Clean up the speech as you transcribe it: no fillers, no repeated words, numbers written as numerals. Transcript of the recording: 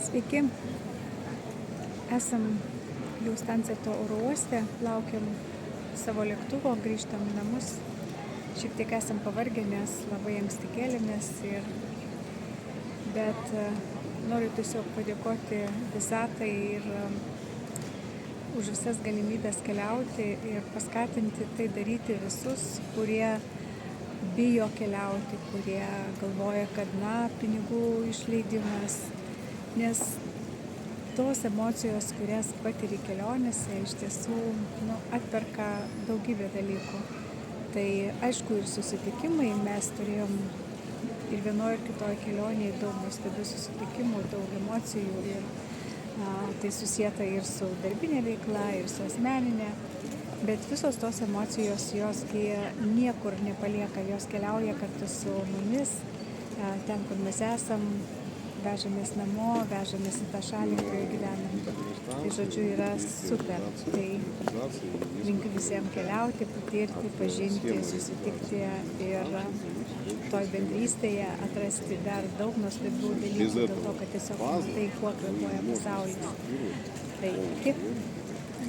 Sveiki, esam jau Stanceto oro uoste, laukiam savo lėktuvo, grįžtam į namus. Šiek tiek esam pavargę, nes labai anksti kėlėmės, bet noriu tiesiog padėkoti visatai ir už visas galimybės keliauti ir paskatinti tai daryti visus, kurie bijo keliauti, kurie galvoja, kad pinigų išleidimas, nes tos emocijos, kurias patiri kelionėse, iš tiesų atperka daugybę dalykų. Tai aišku, ir susitikimai, mes turėjom ir vienoje ir kitoje kelionėje daug nuostabių susitikimų, daug emocijų ir tai susieta ir su darbinė veikla, ir su asmeninė, bet visos tos emocijos, jos niekur nepalieka, jos keliauja kartu su mumis, ten, kur mes esam, vežamės namo, vežamės į tą šalį, kurioje gyvenam. Tai žodžiu yra super. Tai linkiu visiems keliauti, patirti, pažinti, susitikti ir toj bendrystėje atrasti dar daug nuostabių dalykų, dėl to, kad tiesiog matai, kuo kvėpuoja pasaulis. Tai iki.